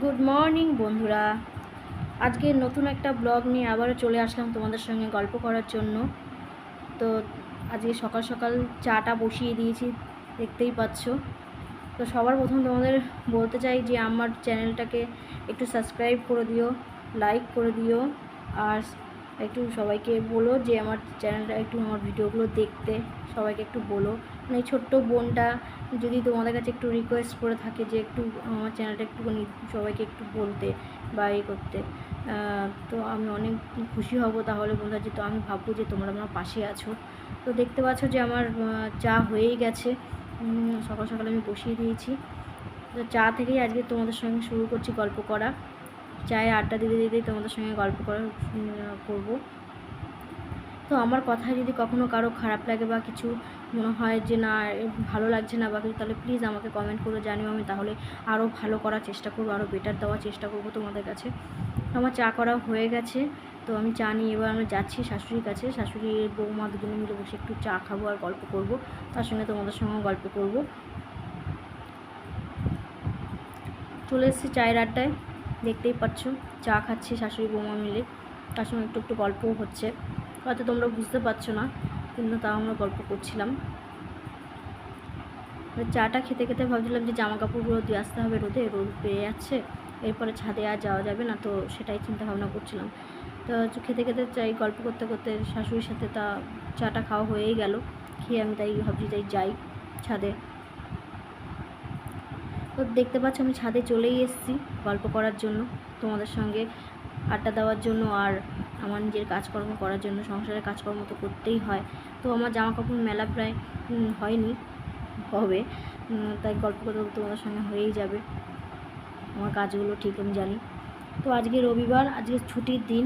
Good morning বন্ধুরা। আজকে নতুন একটা ব্লগ নিয়ে আবারও চলে আসলাম তোমাদের সঙ্গে গল্প করার জন্য। তো আজকে সকাল সকাল চাটা বসিয়ে দিয়েছি, দেখতেই পাচ্ছ। তো সবার প্রথম তোমাদের বলতে চাই যে আমার চ্যানেলটাকে একটু সাবস্ক্রাইব করে দিও, লাইক করে দিও, আর একটু সবাইকে বলো যে আমার চ্যানেলটা একটু আমার ভিডিওগুলো দেখতে সবাইকে একটু বলো। মানে এই ছোট্ট বোনটা যদি তোমাদের কাছে একটু রিকোয়েস্ট করে থাকে যে একটু আমার চ্যানেলটা একটুখানি সবাইকে একটু বলতে বা করতে, তো আমি অনেক খুশি হব। তাহলে বন্ধুরা যে তো আমি ভাববো যে তোমরা আমার পাশে আছো। তো দেখতে পাচ্ছ যে আমার চা হয়েই গেছে, সকাল সকাল আমি বসিয়ে দিয়েছি। তো চা থেকেই আজকে তোমাদের সঙ্গে শুরু করছি গল্প করা। চায়ের আড্ডা দিতে দিতেই তোমাদের সঙ্গে গল্প করা করবো। তো আমার কথায় যদি কখনও কারো খারাপ লাগে বা কিছু মনে হয় যে না ভালো লাগছে না বা কিছু, তাহলে প্লিজ আমাকে কমেন্ট করে জানিও। আমি তাহলে আরও ভালো করার চেষ্টা করবো, আরও বেটার দেওয়ার চেষ্টা করবো তোমাদের কাছে। আমার চা করা হয়ে গেছে। তো আমি চা নিয়ে এবার আমি যাচ্ছি শাশুড়ির কাছে। শাশুড়ির বৌমা দুজনে মিলে বসে একটু চা খাবো আর গল্প করব, তার সঙ্গে তোমাদের সঙ্গেও গল্প করব। চলে এসেছি চায়ের আড্ডায়, দেখতেই পাচ্ছ চা খাচ্ছি শাশুড়ি বৌমা মিলে, তার সঙ্গে একটু একটু গল্পও হচ্ছে। হয়তো তোমরা বুঝতে পারছো না, কিন্তু তাও আমরা গল্প করছিলাম। চাটা খেতে খেতে ভাবছিলাম যে জামা কাপড়গুলো দিয়ে আসতে হবে, রোদ পেয়ে যাচ্ছে, এরপরে ছাদে আর যাওয়া যাবে না, তো সেটাই চিন্তা ভাবনা করছিলাম। তো খেতে খেতে চাই গল্প করতে করতে শাশুড়ির সাথে তা চাটা খাওয়া হয়েই গেল। খেয়ে আমি তাই ভাবছি তাই যাই ছাদে। তো দেখতে পাচ্ছ আমি ছাদে চলেই এসেছি গল্প করার জন্য, তোমাদের সঙ্গে আড্ডা দেওয়ার জন্য আর আমার নিজের কাজকর্ম করার জন্য। সংসারের কাজকর্ম তো করতেই হয়। তো আমার জামা কাপড় মেলা প্রায় হয়নি, হবে, তাই গল্প করতে তোমাদের সঙ্গে হয়েই যাবে। আমার কাজগুলো ঠিক আমি জানি। তো আজকে রবিবার, আজকে ছুটির দিন।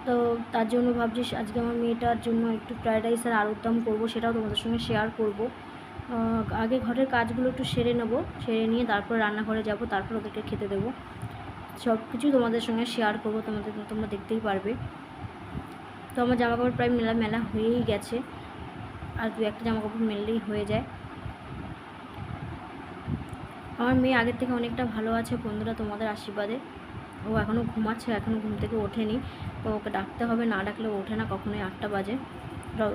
তো তার জন্য ভাবছি আজকে আমার মেয়েটার জন্য একটু ফ্রায়েড রাইস আর আলুর দম করবো, সেটাও তোমাদের সঙ্গে শেয়ার করব। আগে ঘরের কাজগুলো একটু সেরে নেব, সেরে নিয়ে তারপর রান্নাঘরে যাব, তারপর ওদেরকে খেতে দেবো। সব কিছু তোমাদের সঙ্গে শেয়ার করবো, তোমরা দেখতেই পারবে। তো আমার জামাকাপড় প্রায় মেলা হয়েই গেছে, আর দু একটা জামাকাপড় মেললেই হয়ে যায়। আমার মেয়ে আগের থেকে অনেকটা ভালো আছে বন্ধুরা, তোমাদের আশীর্বাদে। ও এখনও ঘুমাচ্ছে, এখনও ঘুম থেকে ওঠেনি। তো ওকে ডাকতে হবে, না ডাকলে ওঠে না কখনোই। 8টা বাজে।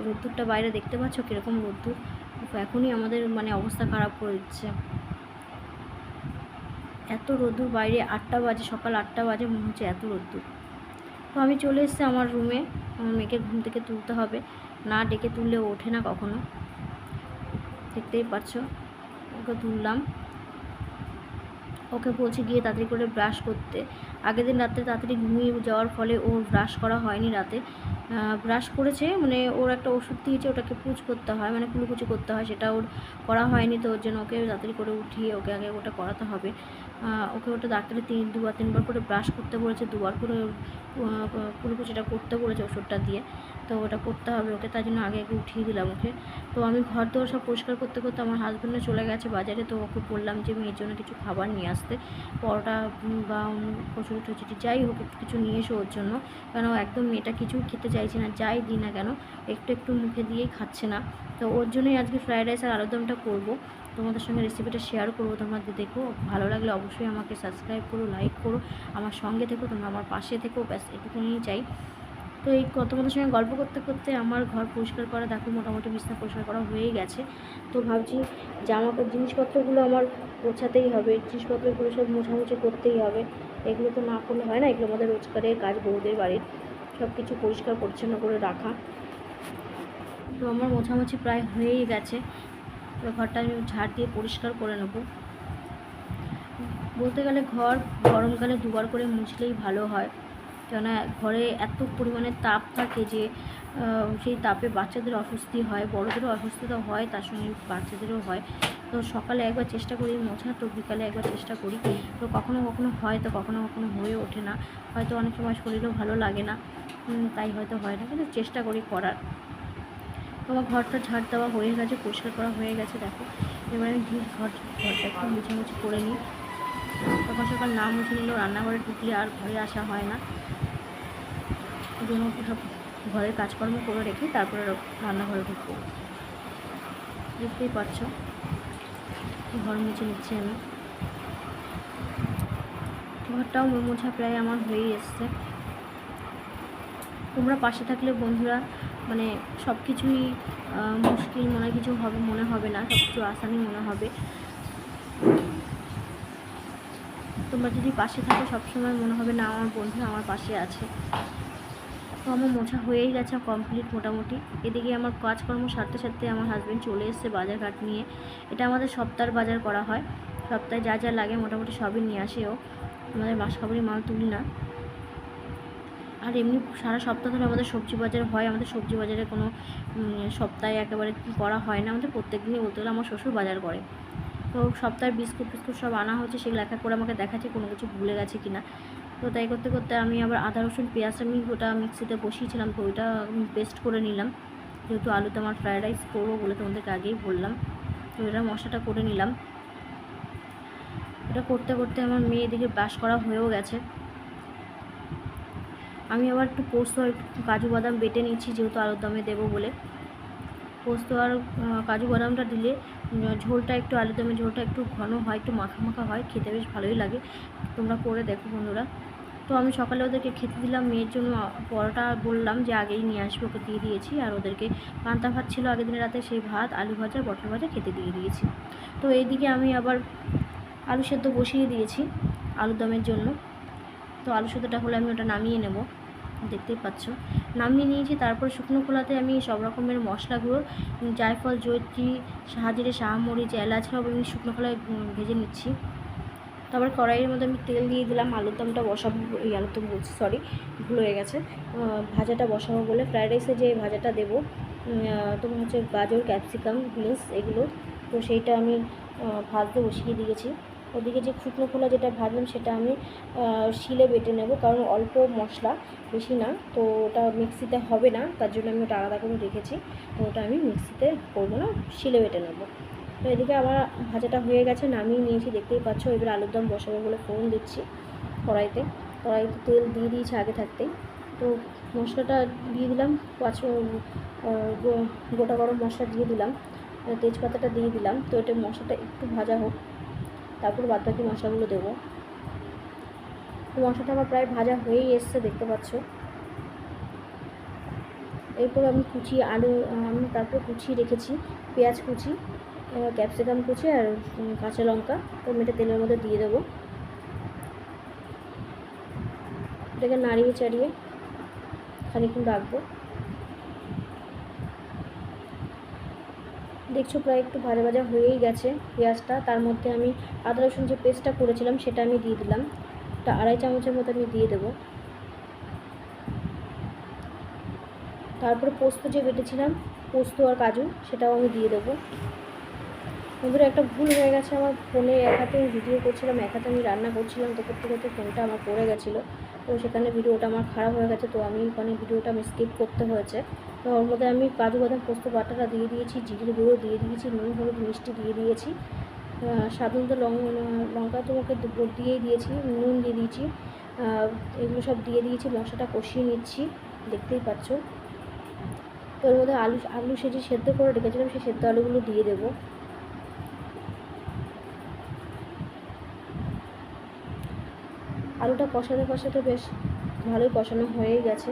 রোদ্দুরটা বাইরে দেখতে পাচ্ছ কীরকম রোদ্দুর। এখনই আমাদের মানে অবস্থা খারাপ করে দিচ্ছে, এত রোদ্দুর বাইরে। 8টা বাজে, সকাল 8টা বাজে, মনে হচ্ছে এত রোদ্দুর। তো আমি চলে এসেছি আমার রুমে। আমার মেয়েকে ঘুম থেকে তুলতে হবে, না ডেকে তুললে ওঠে না কখনো, দেখতেই পাচ্ছ। ওকে তুললাম, ওকে বলছি গিয়ে তাড়াতাড়ি করে ব্রাশ করতে। আগের দিন রাত্রে তাড়াতাড়ি ঘুমিয়ে যাওয়ার ফলে ওর ব্রাশ করা হয়নি রাতে। ব্রাশ করেছে, মানে ওর একটা ওষুধ দিয়েছে, ওটাকে পুজ করতে হয়, মানে কুলুকুচি করতে হয়, সেটা ওর করা হয়নি। তো ওর জন্য ওকে তাড়াতাড়ি করে উঠিয়ে ওকে আগে ওটা করাতে হবে। ওকে ওটা ডাক্তারে দুবার তিনবার করে ব্রাশ করতে বলেছে, দুবার করে কুলুকুচিটা করতে বলেছে ওষুধটা দিয়ে। তো ওটা করতে হবে ওকে, তার জন্য আগে আগে উঠিয়ে দিলাম ওকে। তো আমি ঘর দোর সব পরিষ্কার করতে করতে আমার হাজব্যান্ডও চলে গেছে বাজারে। তো ওকে বললাম যে মেয়ের জন্য কিছু খাবার নিয়ে আসতে, পরোটা বা কচুরি টচুরি যাই হোক কিছু নিয়ে এসো ওর জন্য। কেন একদম মেয়েটা কিছুই খেতে চাইছে না, যাই দিই না কেন একটু একটু মুখে দিয়েই খাচ্ছে না। তো ওর জন্যই আজকে ফ্রায়েড রাইস আর আলুর দমটা করবো, তোমাদের সঙ্গে রেসিপিটা শেয়ার করবো। তোমরা দেখো, ভালো লাগলে অবশ্যই আমাকে সাবস্ক্রাইব করো, লাইক করো, আমার সঙ্গে থেকো, তোমরা আমার পাশে থেকো, ব্যাস এটুকুনি চাই। তো এই তোমাদের সঙ্গে গল্প করতে করতে আমার ঘর পরিষ্কার করা দেখো মোটামুটি বিছানা পরিষ্কার করা হয়েই গেছে। তো ভাবছি জিনিসপত্রগুলো আমার গোছাতেই হবে, জিনিসপত্রগুলো সব মোছামুছি করতেই হবে। এগুলো তো না করলে হয় না, এগুলো আমাদের রোজগারের কাজ, বউদের বাড়ির সব কিছু পরিষ্কার পরিচ্ছন্ন করে রাখা। তো আমার মোছামুছি প্রায় হয়েই গেছে। তো ঘরটা আমি ঝাড় দিয়ে পরিষ্কার করে নেব। বলতে গেলে ঘর গরমকালে দুবার করে মুছলেই ভালো হয়, কেননা ঘরে এত পরিমাণে তাপ থাকে যে সেই তাপে বাচ্চাদের অস্বস্তি হয়, বড়োদেরও অস্বস্তিটা হয়, তার সঙ্গে বাচ্চাদেরও হয়। তো সকালে একবার চেষ্টা করি মোছা, তো বিকালে একবার চেষ্টা করি। তো কখনো কখনো হয়, তো কখনো কখনো হয়ে ওঠে না, হয়তো অনেক সময় শরীরও ভালো লাগে না, তাই হয়তো হয় না, কিন্তু চেষ্টা করি করার। আমার ঘরটা ঝাড় দেওয়া হয়ে গেছে, পরিষ্কার করা হয়ে গেছে দেখো। এবারে আমি ঘরটা একটু মুছামুছি করে নিই। সকাল সকাল না মুছে নিলেও রান্নাঘরে ঢুকলে আর ঘরে আসা হয় না, ওই জন্য সব ঘরের কাজকর্ম করে রেখে তারপরে রান্নাঘরে ঢুকবো। দেখতেই পাচ্ছ ঘর মুছে নিচ্ছি আমি। রান্নাঘরটাও মোছা প্রায় আমার হয়েই এসছে। তোমরা পাশে থাকলে বন্ধুরা মানে সব কিছুই মুশকিল মনে হবে না, সব কিছু আসানই মনে হবে। তোমরা যদি পাশে থাকো সবসময় মনে হবে না আমার বন্ধু আমার পাশে আছে। তো আমার মোছা হয়েই গেছে কমপ্লিট মোটামুটি। এদিকে আমার কাজকর্ম সারতে সারতে আমার হাজব্যান্ড চলে এসেছে বাজারঘাট নিয়ে। এটা আমাদের সপ্তাহের বাজার করা হয়, সপ্তাহে যা যা লাগে মোটামুটি সবই নিয়ে আসে ও। আমাদের মাসকাবারি মাল তুলি না। আর এমনি সারা সপ্তাহ ধরে আমাদের সবজি বাজার হয়। আমাদের সবজি বাজারে কোনো সপ্তাহে একেবারে করা হয় না, আমাদের প্রত্যেক দিনই বলতে গেলে আমার শ্বশুর বাজার করে। তো সপ্তাহে বিস্কুট ফিস্কুট সব আনা হচ্ছে, সেগুলো এক এক করে আমাকে দেখাচ্ছে কোনো কিছু ভুলে গেছে কিনা। তো তাই করতে করতে আমি আবার আদা রসুন পেঁয়াজ আমি ওটা মিক্সিতে বসিয়েছিলাম, তো ওইটা পেস্ট করে নিলাম, যেহেতু আলুতে আমার ফ্রায়েড রাইস করবো বলে তোমাদেরকে আগেই বললাম। তো এটা মশলাটা করে নিলাম। এটা করতে করতে আমার মেয়ে এদিকে ব্রাশ করা হয়েও গেছে। আমি আবার একটু পোস্ত আর একটু কাজু বাদাম বেটে নিচ্ছি, যেহেতু আলুর দমে দেবো বলে। পোস্ত আর কাজু বাদামটা দিলে ঝোলটা একটু আলুর দমের ঝোলটা একটু ঘন হয়, একটু মাখা মাখা হয়, খেতে বেশ ভালোই লাগে। তোমরা করে দেখো বন্ধুরা। তো আমি সকালে ওদেরকে খেতে দিলাম। মেয়ের জন্য পরোটা বললাম যে আগেই নিয়ে আসবে, ওকে দিয়ে দিয়েছি। আর ওদেরকে পান্তা ভাত ছিল আগের দিনের রাতে, সেই ভাত আলু ভাজা পটল ভাজা খেতে দিয়ে দিয়েছি। তো এইদিকে আমি আবার আলু সেদ্ধ বসিয়ে দিয়েছি আলুর দমের জন্য। তো আলু সেদ্ধটা হলে আমি ওটা নামিয়ে নেব, দেখতেই পাচ্ছ নামিয়ে নিয়েছি। তারপর শুকনো খোলাতে আমি সব রকমের মশলাগুলো জায়ফল জয়ত্রী সাহাজিরে শাহমরিচ এলাচ সব আমি শুকনো খোলায় ভেজে নিচ্ছি। তারপর কড়াইয়ের মধ্যে আমি তেল দিয়ে দিলাম। আলুর দমটা বসাবো, এই আলুর দম বলছি সরি ভুল হয়ে গেছে, ভাজাটা বসাবো বলে। ফ্রায়েড রাইসে যে ভাজাটা দেবো তোমার হচ্ছে গাজর ক্যাপসিকাম বিনস এগুলো, তো সেইটা আমি ভাজতে বসিয়ে দিয়েছি। ওদিকে যে শুকনো খোলা যেটা ভাজলাম সেটা আমি শিলে বেটে নেব, কারণ অল্প মশলা বেশি না, তো ওটা মিক্সিতে হবে না, তার জন্য আমি ওটা আলাদা করে রেখেছি। তো ওটা আমি মিক্সিতে করবো না, শিলে বেটে নেব। তো এদিকে আমার ভাজাটা হয়ে গেছে, নামিয়ে নিয়েছি দেখতেই পাচ্ছ। এবার আলুর দম বসাবো বলে ফোড়ন দিচ্ছি কড়াইতে তেল দিয়ে দিয়েছি আগে থাকতেই। তো মশলাটা দিয়ে দিলাম, গোটা গরম মশলা দিয়ে দিলাম, তেজপাতাটা দিয়ে দিলাম। তো এটা মশলাটা একটু ভাজা হোক, তারপর বাদবাকি মশলাগুলো দেবো। তো মশলাটা আমার প্রায় ভাজা হয়েই এসছে দেখতে পাচ্ছ। এরপর আমি আমি তারপর কুচিয়ে রেখেছি পেঁয়াজ কুচি, ক্যাপসিকাম কুচি আর কাঁচা লঙ্কা, তো মেটে তেলের মধ্যে দিয়ে দেবো। এটাকে নাড়িয়ে চাড়িয়ে খানিকক্ষণ রাখবো। দেখছো প্রায় একটু ভাজা ভাজা হয়েই গেছে পেঁয়াজটা। তার মধ্যে আমি আদা রসুন যে পেস্টটা করেছিলাম সেটা আমি দিয়ে দিলাম, একটা 2.5 চামচের মতো আমি দিয়ে দেবো। তারপরে পোস্ত যে বেটেছিলাম পোস্ত আর কাজু সেটাও আমি দিয়ে দেবো। বন্ধুরা একটা ভুল হয়ে গেছে আমার ফোনে, এক হাতে আমি ভিডিও করছিলাম এক হাতে আমি রান্না করছিলাম, তো করতে করতে ফোনটা আমার পড়ে গেছিলো, তো সেখানে ভিডিওটা আমার খারাপ হয়ে গেছে। তো আমি ওখানে ভিডিওটা আমি স্কিপ করতে হয়েছে। তো ওর মধ্যে আমি কাজু বাদাম পোস্ত বাটাটা দিয়ে দিয়েছি, জিরের গুঁড়ো দিয়ে দিয়েছি, নুন হলুদ মিষ্টি দিয়ে দিয়েছি, সাধারণত লঙ্কা তোমাকে দিয়েই দিয়েছি, নুন দিয়ে দিয়েছি, এগুলো সব দিয়ে দিয়েছি। মশলাটা কষিয়ে নিচ্ছি দেখতেই পাচ্ছ। তো ওর মধ্যে আলু সেদ্ধ করে রেখেছিলাম, সেই সেদ্ধ আলুগুলো দিয়ে দেবো। আলুটা কষাতে কষাতে বেশ ভালোই কষানো হয়ে গেছে।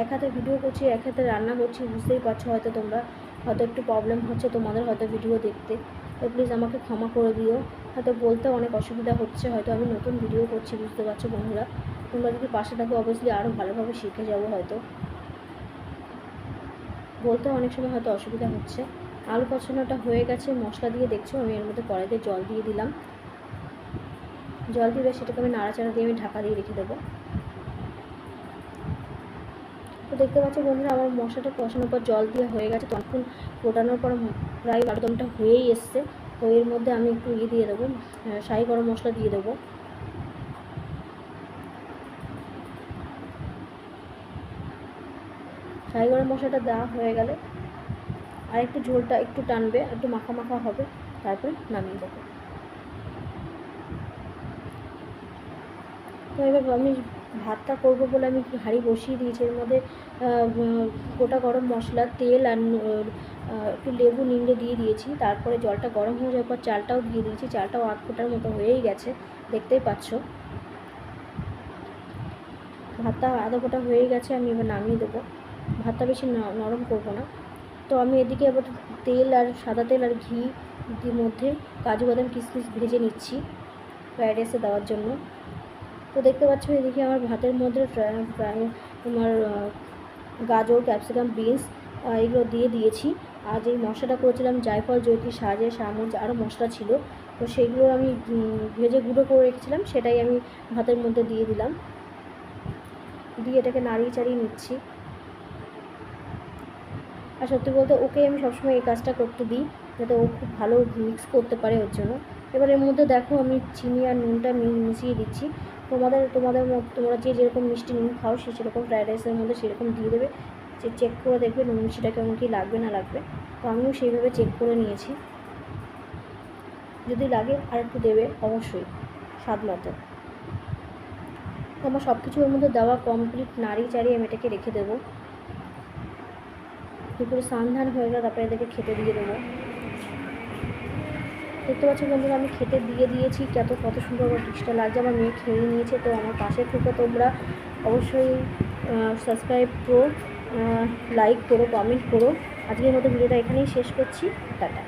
এক হাতে ভিডিও করছি এক হাতে রান্না করছি, বুঝতেই পারছো হয়তো তোমরা, হয়তো একটু প্রবলেম হচ্ছে তোমাদের হয়তো ভিডিও দেখতে, তো প্লিজ আমাকে ক্ষমা করে দিও। হয়তো বলতে অনেক অসুবিধা হচ্ছে, হয়তো আমি নতুন ভিডিও করছি, বুঝতে পারছো বন্ধুরা। তোমরা যদি পাশে থাকো অবভিয়াসলি আরও ভালোভাবে শিখে যাবো। হয়তো বলতে অনেক সময় হয়তো অসুবিধা হচ্ছে। আলু কষানোটা হয়ে গেছে, মশলা দিয়ে দেখছো আমি এর মধ্যে কড়াইতে জল দিয়ে দিলাম। জল দিয়ে সেটাকে আমি নাড়াচাড়া দিয়ে আমি ঢাকা দিয়ে রেখে দেবো। তো দেখতে পাচ্ছি বন্ধুরা আমার মশলাটা কষানোর পর জল দিয়ে হয়ে গেছে, তখন ফোটানোর পর প্রায় আলুদমটা হয়েই এসছে। তো এর মধ্যে আমি একটু দিয়ে দেবো, শাহি গরম মশলা দিয়ে দেবো। শাহি গরম মশলাটা দেওয়া হয়ে গেলে আর একটু ঝোলটা একটু টানবে, একটু মাখা মাখা হবে, তারপর নামিয়ে দেবো। তো এবার আমি ভাতটা করবো বলে আমি হাঁড়ি বসিয়ে দিয়েছি, এর মধ্যে গোটা গরম মশলা তেল আর একটু লেবু নিংড়ে দিয়ে দিয়েছি। তারপরে জলটা গরম হয়ে যাওয়ার পর চালটাও দিয়ে দিয়েছি। চালটাও আধ ফোটার মতো হয়েই গেছে, দেখতেই পাচ্ছ। ভাতটা আধা ফোটা হয়ে গেছে, আমি এবার নামিয়ে দেবো। ভাতটা বেশি নরম করবো না। তো আমি এদিকে আবার তেল আর সাদা তেল আর ঘি মধ্যে কাজু বাদাম কিশমিশ ভেজে নিচ্ছি ফ্রায়েড রাইসে দেওয়ার জন্য। তো দেখতে পাচ্ছ এদিকে আমার ভাতের মধ্যে তোমার গাজর, ক্যাপসিকাম, বিনস এগুলো দিয়ে দিয়েছি। আর যেই মশলাটা করেছিলাম জায়ফল, জয়িত্রী, সাজে, চামচ আরও মশলা ছিল, তো সেইগুলো আমি ভেজে গুঁড়ো করে রেখেছিলাম, সেটাই আমি ভাতের মধ্যে দিয়ে দিলাম। দিয়ে এটাকে নাড়িয়ে চাড়িয়ে নিচ্ছি। আর সত্যি বলতে ওকে আমি সবসময় এই কাজটা করতে দিই, যাতে ও খুব ভালো মিক্স করতে পারে, ওর জন্য। এবার এর মধ্যে দেখো আমি চিনি আর নুনটা মিশিয়ে দিচ্ছি। তোমরা যে যেরকম মিষ্টি নুন খাও সেরকম ফ্রায়েড রাইসের মধ্যে সেরকম দিয়ে দেবে। চেক করে দেখবে নুন মিষ্টিটা কেমন কী লাগবে না লাগবে। তো আমিও সেইভাবে চেক করে নিয়েছি। যদি লাগে আর একটু দেবে অবশ্যই, স্বাদ মতো। আমার সব কিছু এর মধ্যে দেওয়া কমপ্লিট, নাড়িয়ে চাড়িয়ে আমি এটাকে রেখে দেবো। দুপুরে স্নান হয়ে গেলে তারপরে এদেরকে খেতে দিয়ে দেবো। দেখতে পাচ্ছি বন্ধুরা, আমি খেতে দিয়ে দিয়েছি। কত সুন্দর আমার ডিশটা লাগছে। আমার মেয়ে খেয়ে নিয়েছে। তো আমার পাশে থেকে তোমরা অবশ্যই সাবস্ক্রাইব করো, লাইক করো, কমেন্ট করো। আজকের মতো ভিডিওটা এখানেই শেষ করছি। টাটা।